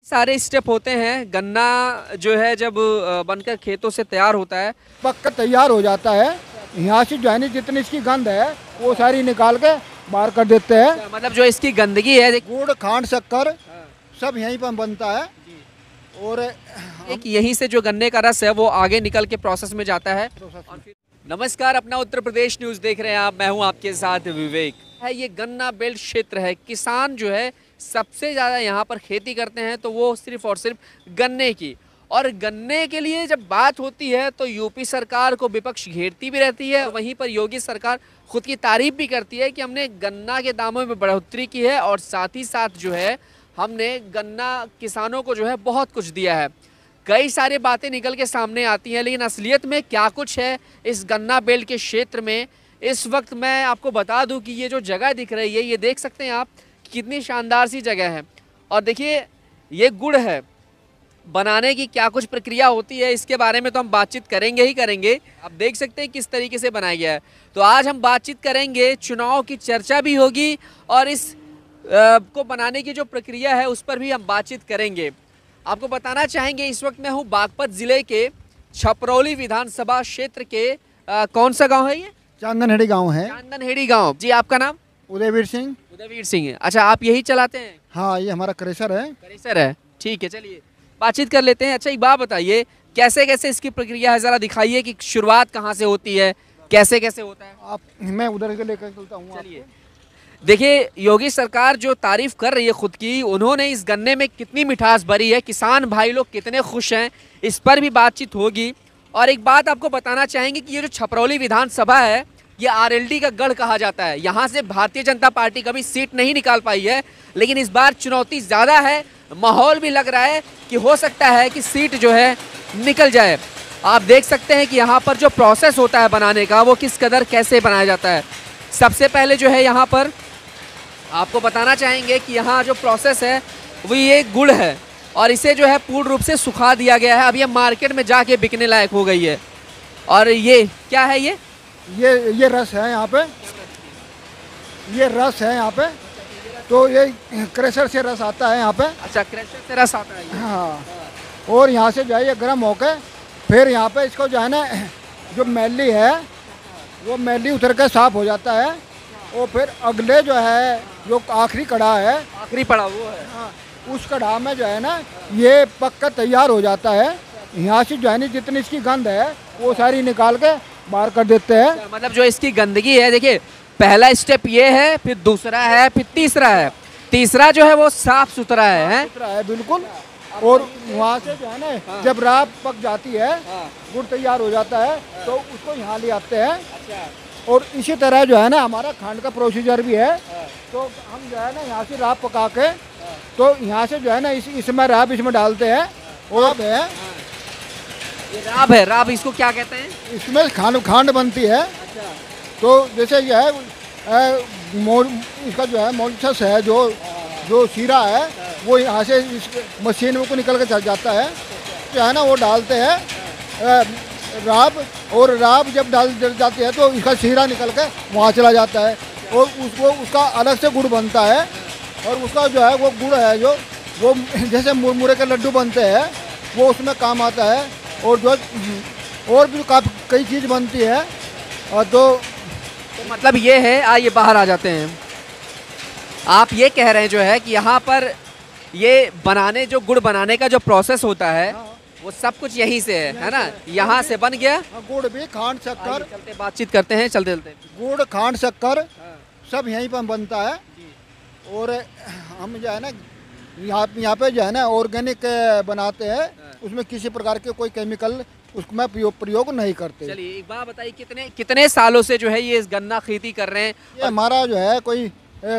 सारे स्टेप होते हैं। गन्ना जो है जब बनकर खेतों से तैयार होता है, पककर तैयार हो जाता है। यहाँ से जो है ना जितनी इसकी गंध है वो सारी निकाल के बाहर कर देते हैं। मतलब जो इसकी गंदगी है गुड़ खांड शक्कर सब यहीं पर बनता है। और एक यहीं से जो गन्ने का रस है वो आगे निकल के प्रोसेस में जाता है। और फिर नमस्कार, अपना उत्तर प्रदेश न्यूज़ देख रहे हैं आप। मैं हूं आपके साथ विवेक। है ये गन्ना बेल्ट क्षेत्र है। किसान जो है सबसे ज़्यादा यहाँ पर खेती करते हैं तो वो सिर्फ और सिर्फ गन्ने की। और गन्ने के लिए जब बात होती है तो यूपी सरकार को विपक्ष घेरती भी रहती है। वहीं पर योगी सरकार खुद की तारीफ भी करती है कि हमने गन्ना के दामों में बढ़ोतरी की है और साथ ही साथ जो है हमने गन्ना किसानों को जो है बहुत कुछ दिया है। कई सारी बातें निकल के सामने आती हैं, लेकिन असलियत में क्या कुछ है इस गन्ना बेल्ट के क्षेत्र में, इस वक्त मैं आपको बता दूं कि ये जो जगह दिख रही है, ये देख सकते हैं आप कितनी शानदार सी जगह है। और देखिए ये गुड़ है, बनाने की क्या कुछ प्रक्रिया होती है इसके बारे में तो हम बातचीत करेंगे ही करेंगे। आप देख सकते हैं किस तरीके से बनाया गया है। तो आज हम बातचीत करेंगे, चुनाव की चर्चा भी होगी और इस को बनाने की जो प्रक्रिया है उस पर भी हम बातचीत करेंगे। आपको बताना चाहेंगे इस वक्त मैं हूँ बागपत जिले के छपरौली विधानसभा क्षेत्र के कौन सा गांव है ये? चांदनहेड़ी गांव है। चांदनहेड़ी गांव। जी आपका नाम? उदयवीर सिंह। उदयवीर सिंह। अच्छा, आप यही चलाते हैं? हाँ, ये हमारा क्रेशर है। क्रेशर है, ठीक है। चलिए बातचीत कर लेते हैं। अच्छा एक बात बताइए, कैसे कैसे इसकी प्रक्रिया है, ज़रा दिखाइए कि शुरुआत कहाँ से होती है, कैसे कैसे होता है। आप मैं उधर के लेकर चलता हूँ। चलिए देखिए, योगी सरकार जो तारीफ कर रही है खुद की, उन्होंने इस गन्ने में कितनी मिठास भरी है, किसान भाई लोग कितने खुश हैं, इस पर भी बातचीत होगी। और एक बात आपको बताना चाहेंगे कि ये जो छपरौली विधानसभा है ये आरएलडी का गढ़ कहा जाता है। यहाँ से भारतीय जनता पार्टी कभी सीट नहीं निकाल पाई है, लेकिन इस बार चुनौती ज़्यादा है। माहौल भी लग रहा है कि हो सकता है कि सीट जो है निकल जाए। आप देख सकते हैं कि यहाँ पर जो प्रोसेस होता है बनाने का वो किस कदर कैसे बनाया जाता है। सबसे पहले जो है यहाँ पर आपको बताना चाहेंगे कि यहाँ जो प्रोसेस है वो ये गुड़ है और इसे जो है पूर्ण रूप से सुखा दिया गया है। अब ये मार्केट में जाके बिकने लायक हो गई है। और ये क्या है? ये रस है यहाँ पे। ये रस है यहाँ पे। तो ये क्रेशर से रस आता है यहाँ पे। अच्छा, क्रेशर से रस आता है ये। हाँ, और यहाँ से जो है ये गर्म होके फिर यहाँ पे इसको जो है ना जो मैली है वो मैली उतर के साफ हो जाता है। और फिर अगले जो है जो आखिरी कड़ा है, आखिरी पड़ा वो है। हाँ, उस कड़ा में जो है ना ये पक कर तैयार हो जाता है। यहाँ से जो है ना जितनी इसकी गंध है वो सारी निकाल के बाहर कर देते हैं। मतलब जो इसकी गंदगी है, देखिए पहला स्टेप ये है, फिर दूसरा है, फिर तीसरा है। तीसरा जो है वो साफ सुथरा है, सुथरा है बिल्कुल। और वहाँ से जो है ना जब राब पक जाती है, गुड़ तैयार हो जाता है, तो उसको यहाँ ले आते हैं। और इसी तरह जो है ना हमारा खांड का प्रोसीजर भी है। तो हम जो है ना यहाँ से राब पका के तो यहाँ से जो है ना इसमें राब इसमें डालते हैं। और ये राब है। राब इसको क्या कहते हैं? इसमें खांड बनती है। तो जैसे यह है इसका जो है मोल्सस है, जो शीरा है वो यहाँ से इस मशीन में को निकल के चल जाता है। जो है ना वो डालते हैं राब, और राब जब डाल जाती है तो इसका शीरा निकल के वहाँ चला जाता है और उसका अलग से गुड़ बनता है। और उसका जो है वो गुड़ है जो वो जैसे मुरमुरे के लड्डू बनते हैं वो उसमें काम आता है। और जो और भी काफ़ी कई चीज़ बनती है। और तो मतलब ये है, आइए बाहर आ जाते हैं। आप ये कह रहे हैं जो है कि यहाँ पर ये बनाने जो गुड़ बनाने का जो प्रोसेस होता है वो सब कुछ यहीं से है ना? यहाँ से बन गया गुड़ भी खांड शक्कर। चलते बातचीत करते हैं, चलते चलते। गुड़ खांड शक्कर सब यहीं पर बनता है। और हम जो है ना यहाँ पे जो है ना ऑर्गेनिक बनाते हैं, उसमें किसी प्रकार के कोई केमिकल उसमें प्रयोग नहीं करते। चलिए एक बात बताइए, कितने सालों से जो है ये इस गन्ना खेती कर रहे हैं? ये हमारा जो है कोई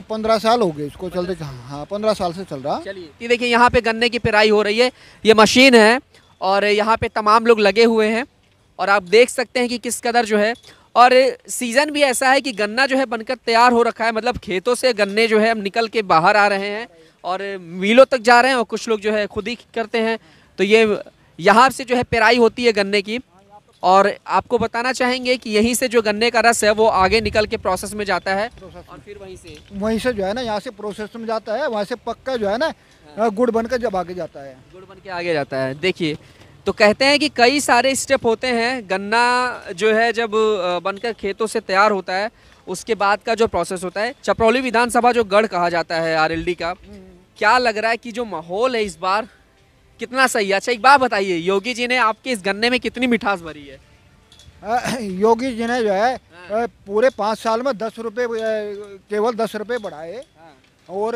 15 साल हो गए इसको चलते। हाँ, 15 साल से चल रहा। चलिए ये देखिए यहाँ पे गन्ने की पेराई हो रही है। ये मशीन है और यहाँ पे तमाम लोग लगे हुए हैं और आप देख सकते हैं कि किस कदर जो है। और सीज़न भी ऐसा है कि गन्ना जो है बनकर तैयार हो रखा है। मतलब खेतों से गन्ने जो है अब निकल के बाहर आ रहे हैं और मिलों तक जा रहे हैं और कुछ लोग जो है खुद ही करते हैं। तो ये यहाँ से जो है पेराई होती है गन्ने की। और आपको बताना चाहेंगे कि यहीं से जो गन्ने का रस है वो आगे निकल के प्रोसेस में जाता है और फिर वहीं से जो है ना यहाँ से प्रोसेस में जाता है। वहाँ से पक कर जो है ना गुड़ बनकर जब आगे जाता है। गुड़ बन के आगे जाता है। देखिए, तो कहते हैं कि कई सारे स्टेप होते हैं। गन्ना जो है जब बनकर खेतों से तैयार होता है, उसके बाद का जो प्रोसेस होता है, चपरौली विधानसभा जो गढ़ कहा जाता है आरएलडी का, क्या लग रहा है कि जो माहौल है इस बार कितना सही है? अच्छा, एक बात बताइए, योगी जी ने आपके इस गन्ने में कितनी मिठास भरी है? योगी जी ने जो है पूरे 5 साल में 10 रुपये, केवल 10 रुपये बढ़ाए। और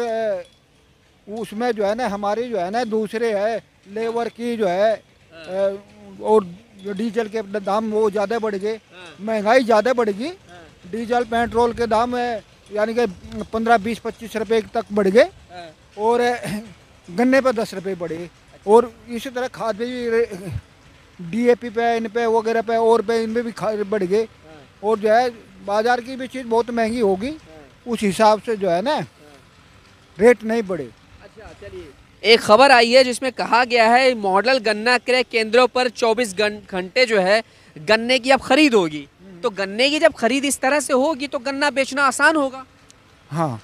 उसमें जो है ना हमारी जो है ना दूसरे है लेबर की जो है और जो डीजल के दाम वो ज़्यादा बढ़ गए, महंगाई ज़्यादा बढ़ गई। डीजल पेट्रोल के दाम यानी कि 15, 20, 25 रुपये तक बढ़ गए और गन्ने पे 10 रुपये बढ़े। और इसी तरह खाद भी डीएपी पे, इन पे वगैरह पे और पे इनमें भी खाद बढ़ गए। और जो है बाज़ार की भी चीज़ बहुत महंगी होगी, उस हिसाब से जो है ना रेट नहीं बढ़े। अच्छा, चलिए, एक खबर आई है जिसमें कहा गया है मॉडल गन्ना क्रय केंद्रों पर 24 घंटे जो है गन्ने की अब खरीद होगी। तो गन्ने की जब खरीद इस तरह से होगी तो गन्ना बेचना आसान होगा। हाँ,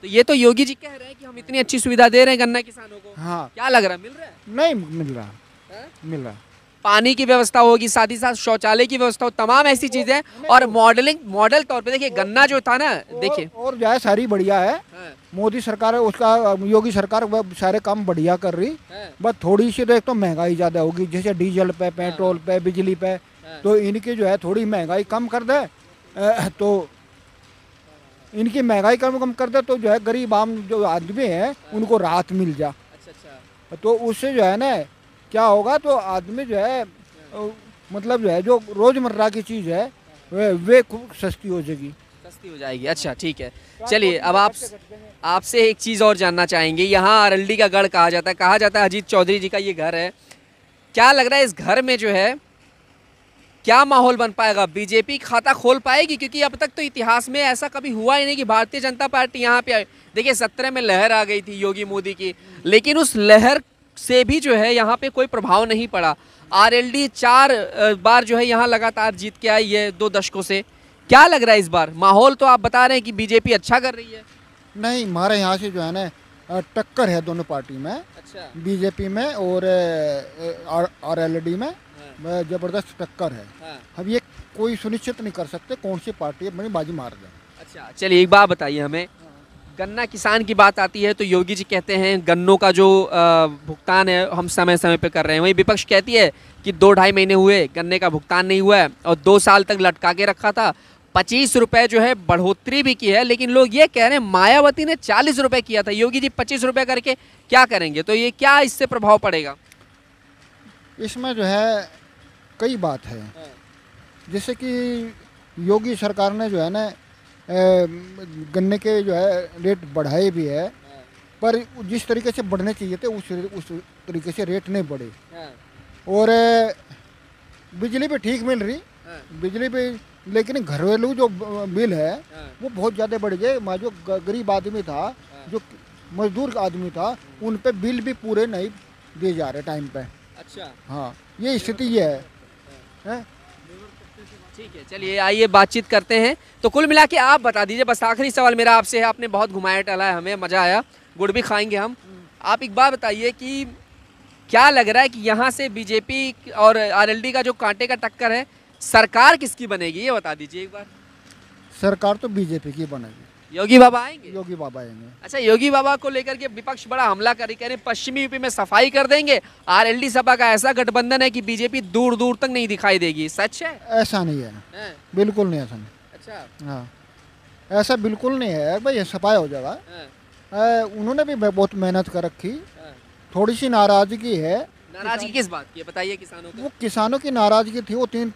तो ये तो योगी जी कह रहे हैं कि हम इतनी अच्छी सुविधा दे रहे हैं गन्ना किसानों को। हाँ, क्या लग रहा है, मिल रहा है? नहीं मिल रहा है? मिल रहा। पानी की व्यवस्था होगी, साथ ही साथ शौचालय की व्यवस्था हो, तमाम ऐसी चीजें। और मॉडल तौर पे देखिए गन्ना जो था ना, देखिए और जो है सारी बढ़िया है। मोदी सरकार है उसका, योगी सरकार सारे काम बढ़िया कर रही। बस थोड़ी सी तो एक तो महंगाई ज़्यादा होगी, जैसे डीजल पे, पेट्रोल पे, बिजली पे, तो इनकी जो है थोड़ी महंगाई कम कर दे तो इनकी महंगाई कम कर दे तो जो है गरीब आम जो आदमी है उनको राहत मिल जा। अच्छा। तो उससे जो है ना क्या होगा, तो आदमी जो है मतलब जो है जो रोज़मर्रा की चीज़ है वे खूब सस्ती हो जाएगी। अच्छा, ठीक है। चलिए, अब आपसे एक चीज़ और जानना चाहेंगे। यहाँ आरएलडी का गढ़ कहा जाता है अजीत चौधरी जी का ये घर है। क्या लग रहा है इस घर में जो है क्या माहौल बन पाएगा? बीजेपी खाता खोल पाएगी? क्योंकि अब तक तो इतिहास में ऐसा कभी हुआ ही नहीं कि भारतीय जनता पार्टी यहाँ पे, देखिए 17 में लहर आ गई थी योगी मोदी की, लेकिन उस लहर से भी जो है यहाँ पे कोई प्रभाव नहीं पड़ा। आरएलडी 4 बार जो है यहाँ लगातार जीत के आई है 2 दशकों से। क्या लग रहा है इस बार माहौल? तो आप बता रहे हैं कि बीजेपी अच्छा कर रही है। नहीं, हमारे यहाँ से जो है ना टक्कर है दोनों पार्टी में। अच्छा। बीजेपी में और आरएलडी में जबरदस्त टक्कर है। हम ये कोई सुनिश्चित नहीं कर सकते कौन सी पार्टी अपनी बाजी मार दे। अच्छा, चलिए, एक बात बताइए हमें, गन्ना किसान की बात आती है तो योगी जी कहते हैं गन्नों का जो भुगतान है हम समय समय पे कर रहे हैं। वहीं विपक्ष कहती है कि 2-2.5 महीने हुए गन्ने का भुगतान नहीं हुआ है और 2 साल तक लटका के रखा था। 25 रुपये जो है बढ़ोतरी भी की है, लेकिन लोग ये कह रहे हैं मायावती ने 40 रुपये किया था, योगी जी 25 रुपये करके क्या करेंगे? तो ये क्या इससे प्रभाव पड़ेगा? इसमें जो है कई बात है, जैसे कि योगी सरकार ने जो है ना गन्ने के जो है रेट बढ़ाए भी है, पर जिस तरीके से बढ़ने चाहिए थे उस तरीके से रेट नहीं बढ़े। और बिजली भी ठीक मिल रही, बिजली भी, लेकिन घरेलू जो बिल है वो बहुत ज़्यादा बढ़ गए। जो गरीब आदमी था, जो मजदूर आदमी था, उन पे बिल भी पूरे नहीं दिए जा रहे टाइम पे। अच्छा, हाँ, ये स्थिति ये है। ठीक है, चलिए आइए बातचीत करते हैं। तो कुल मिला के आप बता दीजिए, बस आखिरी सवाल मेरा आपसे है, आपने बहुत घुमाया टहलाया, हमें मज़ा आया, गुड़ भी खाएंगे हम। आप एक बात बताइए कि क्या लग रहा है कि यहाँ से बीजेपी और आरएलडी का जो कांटे का टक्कर है, सरकार किसकी बनेगी ये बता दीजिए एक बार। सरकार तो बीजेपी की बनेगी। योगी बाबा आएंगे? योगी बाबा आएंगे। अच्छा, योगी बाबा को लेकर के विपक्ष बड़ा हमला कर रही है, पश्चिमी यूपी में सफाई कर देंगे। आरएलडी सपा का ऐसा गठबंधन है कि बीजेपी दूर दूर तक नहीं दिखाई देगी। सच है? ऐसा नहीं है, बिल्कुल नहीं, ऐसा नहीं। अच्छा, हाँ, ऐसा बिल्कुल नहीं है भाई, सफाई हो जाएगा। उन्होंने भी बहुत मेहनत कर रखी, थोड़ी सी नाराजगी है। नाराजगी किस बात की बताइए? किसानों की? वो किसानों की नाराजगी थी, वो तीन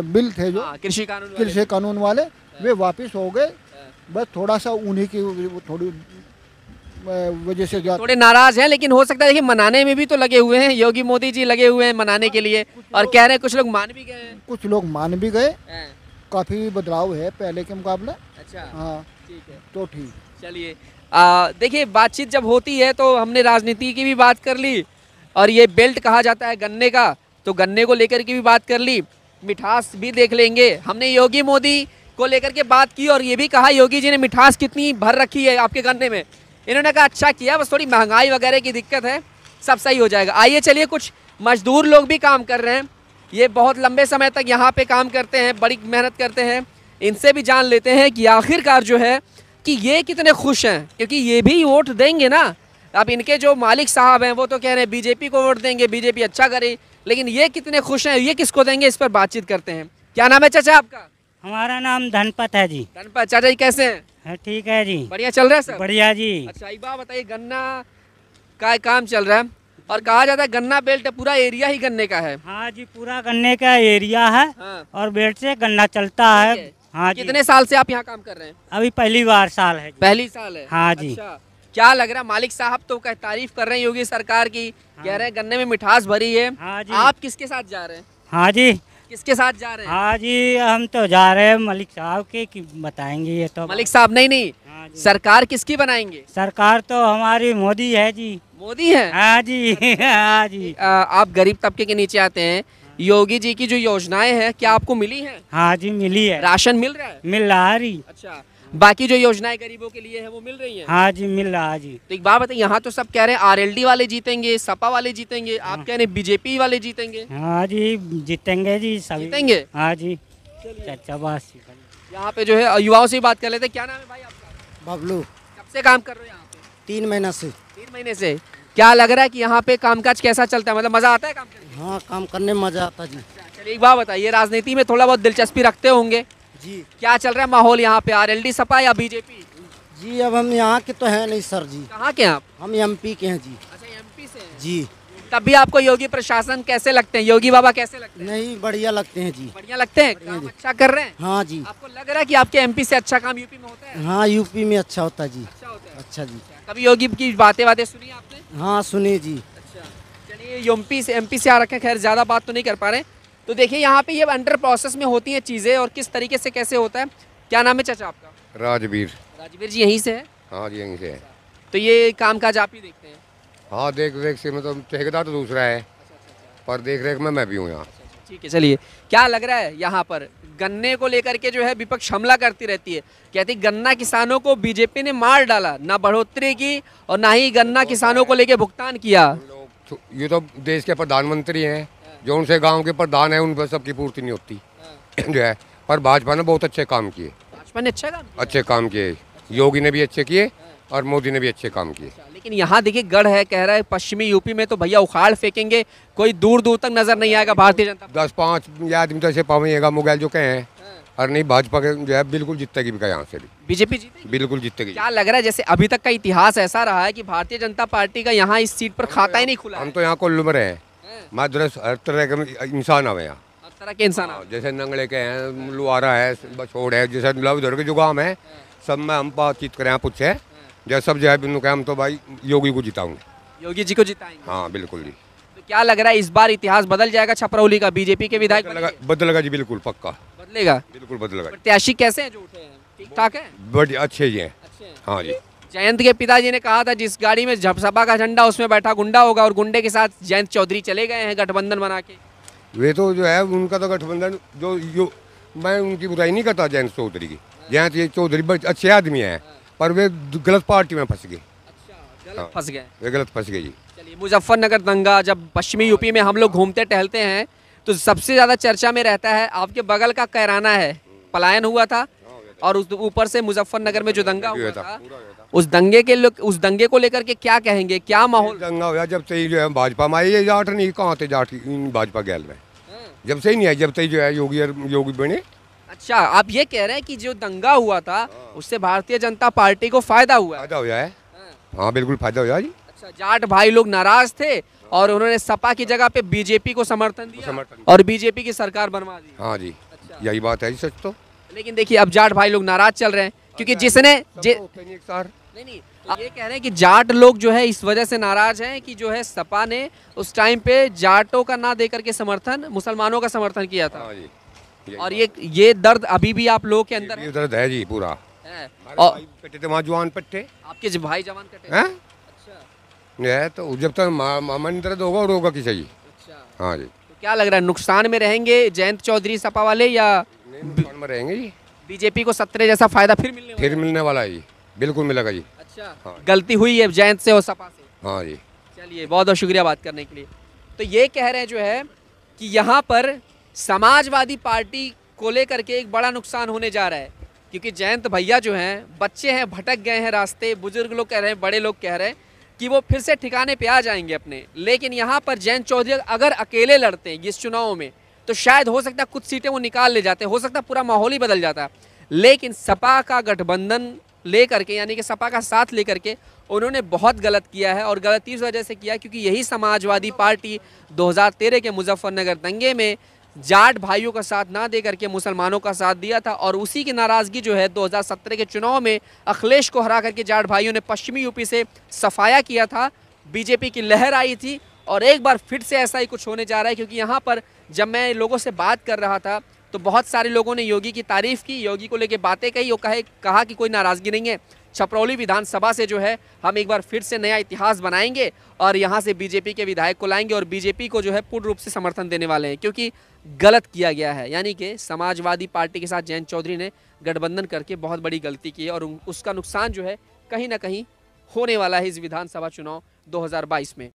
बिल थे जो कृषि कानून वाले, वे वापस हो गए। बस थोड़ा सा उन्हीं की थोड़ी वजह से थोड़े नाराज हैं, लेकिन हो सकता है देखिए मनाने में भी तो लगे हुए हैं, योगी मोदी जी लगे हुए हैं मनाने के लिए, और कह रहे हैं कुछ लोग मान भी गए हैं। कुछ लोग मान भी गए, काफी बदलाव है पहले के मुकाबले। अच्छा, हाँ, ठीक है, तो ठीक। चलिए, देखिए बातचीत जब होती है तो हमने राजनीति की भी बात कर ली, और ये बेल्ट कहा जाता है गन्ने का, तो गन्ने को लेकर की भी बात कर ली, मिठास भी देख लेंगे। हमने योगी मोदी को लेकर के बात की और ये भी कहा योगी जी ने मिठास कितनी भर रखी है आपके गन्ने में, इन्होंने कहा अच्छा किया, बस थोड़ी महंगाई वगैरह की दिक्कत है, सब सही हो जाएगा। आइए चलिए, कुछ मजदूर लोग भी काम कर रहे हैं, ये बहुत लंबे समय तक यहाँ पे काम करते हैं, बड़ी मेहनत करते हैं, इनसे भी जान लेते हैं कि आखिरकार जो है कि ये कितने खुश हैं, क्योंकि ये भी वोट देंगे ना। अब इनके जो मालिक साहब हैं वो तो कह रहे हैं बीजेपी को वोट देंगे, बीजेपी अच्छा करे, लेकिन ये कितने खुश हैं, ये किसको देंगे, इस पर बातचीत करते हैं। क्या नाम है चाचा आपका? हमारा नाम धनपत है जी। धनपत चाचा जी कैसे हैं? ठीक है जी, बढ़िया चल रहा है सब? बढ़िया जी। अच्छा एक बात बताइए, गन्ना का काम चल रहा है और कहा जाता है गन्ना बेल्ट पूरा एरिया ही गन्ने का है। हाँ जी, पूरा गन्ने का एरिया है। हाँ। और बेल्ट से गन्ना चलता है। हाँ जी। कितने साल से आप यहाँ काम कर रहे हैं? अभी पहली बार साल है जी। पहली साल है? हाँ जी। अच्छा, क्या लग रहा है, मालिक साहब तो तारीफ कर रहे हैं योगी सरकार की, कह रहे हैं गन्ने में मिठास भरी है। हाँ जी। आप किसके साथ जा रहे हैं? हाँ जी, किसके साथ जा रहे हैं? हाँ जी, हम तो जा रहे हैं मलिक साहब के, कि बताएंगे ये तो। मलिक साहब नहीं, हाँ जी। सरकार किसकी बनाएंगे? सरकार तो हमारी मोदी है जी। मोदी है? हाँ जी। हाँ जी। आप गरीब तबके के नीचे आते हैं, योगी जी की जो योजनाएं हैं क्या आपको मिली हैं? हाँ जी, मिली है। राशन मिल रहा है? मिल रहा है। अच्छा, बाकी जो योजनाएं गरीबों के लिए है वो मिल रही हैं? हाँ जी, मिल रहा है जी। तो एक बात बताइए, यहाँ तो सब कह रहे हैं आरएलडी वाले जीतेंगे, सपा वाले जीतेंगे, आप कह रहे हैं बीजेपी वाले जीतेंगे। हाँ जी, जीतेंगे जी, सभी जीतेंगे? हाँ जी। चाचा बस यहाँ पे जो है युवाओं से ही बात कर लेते हैं। क्या नाम है भाई आपका? बबलू। कब से काम कर रहे हो यहाँ पे? 3 महीना से। 3 महीने से। क्या लग रहा है कि यहाँ पे कामकाज कैसा चलता है, मतलब मजा आता है काम करने में? हाँ, काम करने में मजा आता जी। चलिए एक बात बताइए, राजनीति में थोड़ा बहुत दिलचस्पी रखते होंगे जी। क्या चल रहा है माहौल यहाँ पे, आरएलडी सपा या बीजेपी? जी अब हम यहाँ के तो हैं नहीं सर जी, कहाँ के हैं आप? हम एमपी के हैं जी। अच्छा एमपी से हैं। जी। तब भी आपको योगी प्रशासन कैसे लगते हैं, योगी बाबा कैसे लगते हैं? नहीं, बढ़िया लगते हैं जी। बढ़िया लगते हैं, काम अच्छा कर रहे हैं? हाँ जी। आपको लग रहा है कि आपके एमपी से अच्छा काम यूपी में होता है? हाँ, यूपी में अच्छा होता जी। अच्छा होता है। अच्छा जी। कभी योगी की बातें सुनी आपने? हाँ, सुनिए जी। अच्छा, चलिए एमपी से आ रखे, खैर ज़्यादा बात तो नहीं कर पा रहे। तो देखिए यहाँ पे ये अंडर प्रोसेस में होती हैं चीज़ें और किस तरीके से कैसे होता है। क्या नाम है चाचा आपका? राजवीर। राजवीर जी यहीं से है? हाँ जी, यहीं से है। तो ये काम काज आप ही देखते हैं? हाँ, देख रेख से मतलब ठेकेदार तो दूसरा है, पर देख रेख में मैं भी हूँ यहाँ। ठीक है, चलिए क्या लग रहा है यहाँ पर गन्ने को लेकर के जो है विपक्ष हमला करती रहती है, कहती गन्ना किसानों को बीजेपी ने मार डाला, ना बढ़ोतरी की और ना ही गन्ना किसानों को लेके भुगतान किया। ये तो देश के प्रधानमंत्री हैं, जो उनसे गांव के प्रधान हैं उन पर सबकी पूर्ति नहीं होती जो है। पर भाजपा ने बहुत अच्छे काम किए, भाजपा ने अच्छे काम किए, योगी ने भी अच्छे किए और मोदी ने भी अच्छे काम किए। लेकिन यहाँ देखिए गढ़ है, कह रहा है पश्चिमी यूपी में तो भैया उखाड़ फेंकेंगे, कोई दूर दूर तक नजर नहीं आएगा भारतीय जनता पार्टी। 10-5 आदमी तो ऐसे पावेगा मोबाइल जो कहे हैं, और नहीं भाजपा के जो है बिल्कुल जीतेगी भी यहाँ से भी, बीजेपी जीतेगी, बिल्कुल जीतेगी। क्या लग रहा है, जैसे अभी तक का इतिहास ऐसा रहा है कि भारतीय जनता पार्टी का यहाँ इस सीट पर खाता ही नहीं खुला हम तो यहाँ कोल्लू में रहे, मद्रस हर तरह के इंसान आवे यहाँ, हर तरह के इंसान। जैसे नंगले के हैं, लुआरा है, बछोड़ है, जैसे उधर के जो गाँव है सब में हम बातचीत करें, पूछे जैसे सब जो है बिन्नू के हम तो भाई योगी को जिताऊंगे, योगी जी को जिताएंगे। हाँ बिल्कुल जी। तो क्या लग रहा है इस बार इतिहास बदल जाएगा छपरौली का, बीजेपी के विधायक बदलेगा जी, बिल्कुल पक्का बदलेगा, बिल्कुल बदलेगा। प्रत्याशी कैसे हैं जो उठे हैं, ठीक ठाक है? बड़े अच्छे ही हैं। हाँ जी। जयंत के पिताजी ने कहा था जिस गाड़ी में सपा का झंडा उसमें बैठा गुंडा होगा, और गुंडे के साथ जयंत चौधरी चले गए हैं गठबंधन बना के। वे तो जो है उनका तो गठबंधन जो मैं उनकी बुराई नहीं करता जयंत चौधरी की, जयंत चौधरी बड़े अच्छे आदमी हैं, पर वे गलत पार्टी में फंस गए। गलत फंस गए, वे गलत फंस गए जी। चलिए, मुजफ्फरनगर दंगा, जब पश्चिमी यूपी में हम लोग घूमते टहलते हैं तो सबसे ज्यादा चर्चा में रहता है आपके बगल का कैराना है, पलायन हुआ था, और उस ऊपर से मुजफ्फरनगर में जो दंगा हुआ था, उस दंगे को लेकर के क्या कहेंगे, क्या माहौल? दंगा हुआ जब से ही जो है भाजपा में आई, जाट नहीं कहाँ थे जाट भाजपा गैल में, जब से ही नहीं आई, जब से ही जो है योगी बने। अच्छा, आप ये कह रहे हैं कि जो दंगा हुआ था उससे भारतीय जनता पार्टी को फायदा हुआ है? फायदा हुआ है, हाँ बिल्कुल फायदा हुआ जी। अच्छा, जाट भाई लोग नाराज थे और उन्होंने सपा की जगह पे बीजेपी को समर्थन दिया और बीजेपी की सरकार बनवा दी। हाँ जी। अच्छा। यही बात है जी, सच तो। लेकिन देखिए अब जाट भाई लोग नाराज चल रहे हैं क्योंकि जिसने नहीं, आप ये कह रहे हैं कि जाट लोग जो है इस वजह से नाराज हैं कि जो है सपा ने उस टाइम पे जाटों का ना देकर के समर्थन मुसलमानों का समर्थन किया था। हाँ जी। और ये दर्द अभी भी आप लोगों के अंदर है? दर्द है जी पूरा। और कटे थे वहाँ जवान पट्टे, आपके भाई जवान कटे हैं? अच्छा, ये तो जब तक मामन दर्द होगा और होगा किसी जी। अच्छा, हाँ जी। तो क्या लग रहा है नुकसान में रहेंगे जयंत चौधरी सपा वाले या नुकसान में रहेंगे जी? बीजेपी को 17 जैसा फायदा फिर मिलने वाला है जी, बिल्कुल मिलेगा जी। अच्छा, हाँ। गलती हुई है जयंत से और सपा से। हाँ जी। चलिए, बहुत बहुत शुक्रिया बात करने के लिए। तो ये कह रहे हैं जो है कि यहाँ पर समाजवादी पार्टी को लेकर के एक बड़ा नुकसान होने जा रहा है, क्योंकि जयंत भैया जो हैं, बच्चे हैं, भटक गए हैं रास्ते, बुजुर्ग लोग कह रहे हैं, बड़े लोग कह रहे हैं कि वो फिर से ठिकाने पे आ जाएंगे अपने। लेकिन यहाँ पर जयंत चौधरी अगर अकेले लड़ते हैं इस चुनाव में तो शायद हो सकता है कुछ सीटें वो निकाल ले जाते, हो सकता है पूरा माहौल ही बदल जाता। लेकिन सपा का गठबंधन लेकर के, यानी कि सपा का साथ लेकर के उन्होंने बहुत गलत किया है। और गलती इस वजह से किया क्योंकि यही समाजवादी पार्टी 2013 के मुजफ्फरनगर दंगे में जाट भाइयों का साथ ना दे करके मुसलमानों का साथ दिया था, और उसी की नाराज़गी जो है 2017 के चुनाव में अखिलेश को हरा करके जाट भाइयों ने पश्चिमी यूपी से सफाया किया था, बीजेपी की लहर आई थी। और एक बार फिर से ऐसा ही कुछ होने जा रहा है, क्योंकि यहाँ पर जब मैं लोगों से बात कर रहा था तो बहुत सारे लोगों ने योगी की तारीफ़ की, योगी को लेके बातें कही और कहा कि कोई नाराज़गी नहीं है, छपरौली विधानसभा से जो है हम एक बार फिर से नया इतिहास बनाएंगे और यहाँ से बीजेपी के विधायक को लाएंगे और बीजेपी को जो है पूर्ण रूप से समर्थन देने वाले हैं, क्योंकि गलत किया गया है। यानी कि समाजवादी पार्टी के साथ जयंत चौधरी ने गठबंधन करके बहुत बड़ी गलती की है और उसका नुकसान जो है कहीं ना कहीं होने वाला है इस विधानसभा चुनाव 2022 में।